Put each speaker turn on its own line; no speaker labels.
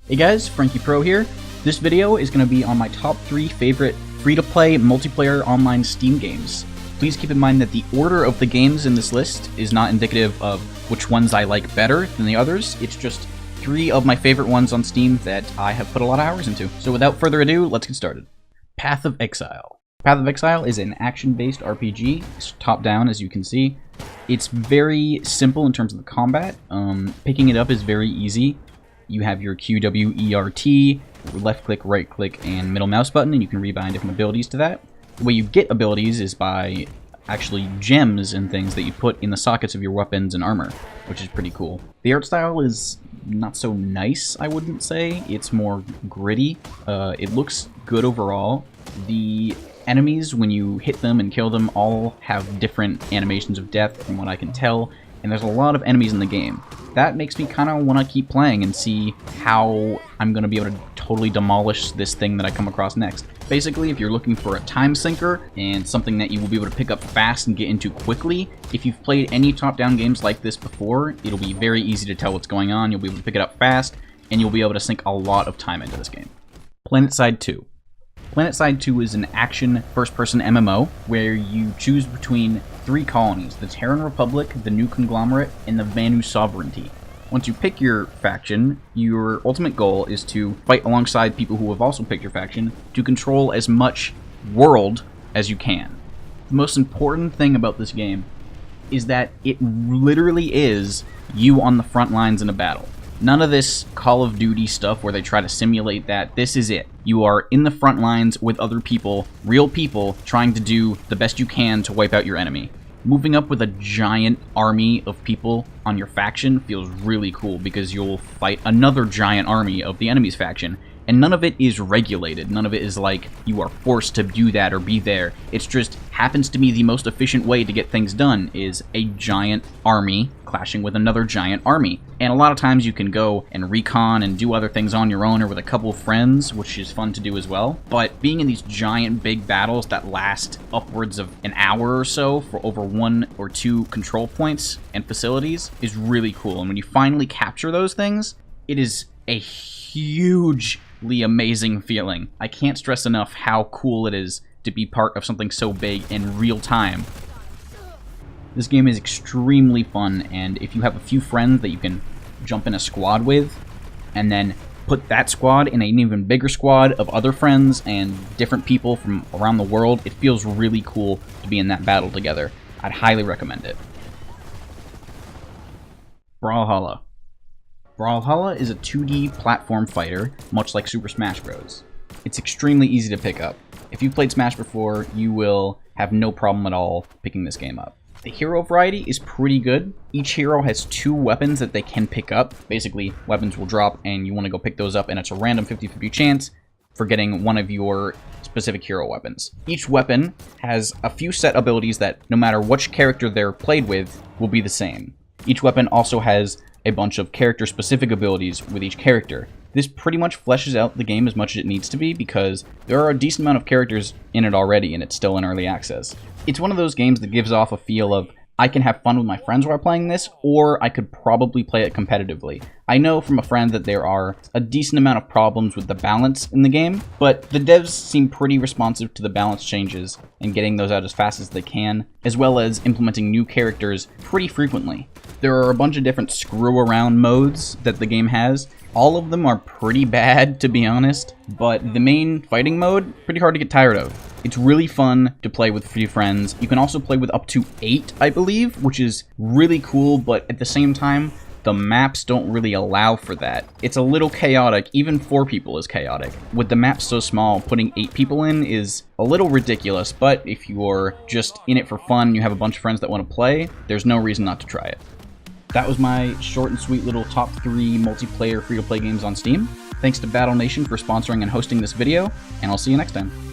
Hey guys, FrankyPro here. This video is going to be on my top 3 favorite free-to-play multiplayer online Steam games. Please keep in mind that the order of the games in this list is not indicative of which ones I like better than the others. It's just 3 of my favorite ones on Steam that I have put a lot of hours into. So without further ado, let's get started. Path of Exile. Path of Exile is an action-based RPG. It's top-down, as you can see. It's very simple in terms of the combat. Picking it up is very easy. You have your Q, W, E, R, T, left click, right click, and middle mouse button, and you can rebind different abilities to that. The way you get abilities is by actually gems and things that you put in the sockets of your weapons and armor, which is pretty cool. The art style is not so nice, I wouldn't say. It's more gritty. It looks good overall. The enemies, when you hit them and kill them, all have different animations of death from what I can tell, and there's a lot of enemies in the game. That makes me kind of want to keep playing and see how I'm going to be able to totally demolish this thing that I come across next. Basically, if you're looking for a time sinker and something that you will be able to pick up fast and get into quickly, if you've played any top-down games like this before, it'll be very easy to tell what's going on, you'll be able to pick it up fast, and you'll be able to sink a lot of time into this game. Planetside II. Planetside II is an action first-person MMO where you choose between 3 colonies, the Terran Republic, the New Conglomerate, and the Vanu Sovereignty. Once you pick your faction, your ultimate goal is to fight alongside people who have also picked your faction to control as much world as you can. The most important thing about this game is that it literally is you on the front lines in a battle. None of this Call of Duty stuff where they try to simulate that. This is it. You are in the front lines with other people, real people, trying to do the best you can to wipe out your enemy. Moving up with a giant army of people on your faction feels really cool because you'll fight another giant army of the enemy's faction. And none of it is regulated. None of it is like you are forced to do that or be there. It's just happens to be the most efficient way to get things done is a giant army clashing with another giant army. And a lot of times you can go and recon and do other things on your own or with a couple of friends, which is fun to do as well. But being in these giant big battles that last upwards of an hour or so for over 1 or 2 control points and facilities is really cool. And when you finally capture those things, it is a hugely amazing feeling. I can't stress enough how cool it is to be part of something so big in real time. This game is extremely fun, and if you have a few friends that you can jump in a squad with, and then put that squad in an even bigger squad of other friends and different people from around the world, it feels really cool to be in that battle together. I'd highly recommend it. Holla. Holla is a 2D platform fighter, much like Super Smash Bros. It's extremely easy to pick up. If you've played Smash before, you will have no problem at all picking this game up. The hero variety is pretty good. Each hero has 2 weapons that they can pick up. Basically, weapons will drop and you want to go pick those up, and it's a random 50-50 chance for getting one of your specific hero weapons. Each weapon has a few set abilities that, no matter which character they're played with, will be the same. Each weapon also has a bunch of character-specific abilities with each character. This pretty much fleshes out the game as much as it needs to be because there are a decent amount of characters in it already and it's still in early access. It's one of those games that gives off a feel of, I can have fun with my friends while playing this, or I could probably play it competitively. I know from a friend that there are a decent amount of problems with the balance in the game, but the devs seem pretty responsive to the balance changes and getting those out as fast as they can, as well as implementing new characters pretty frequently. There are a bunch of different screw-around modes that the game has. All of them are pretty bad, to be honest, but the main fighting mode, pretty hard to get tired of. It's really fun to play with a few friends. You can also play with up to 8, I believe, which is really cool, but at the same time, the maps don't really allow for that. It's a little chaotic. Even 4 people is chaotic. With the maps so small, putting 8 people in is a little ridiculous, but if you're just in it for fun, you have a bunch of friends that want to play, there's no reason not to try it. That was my short and sweet little top 3 multiplayer free-to-play games on Steam. Thanks to Battle Nation for sponsoring and hosting this video, and I'll see you next time.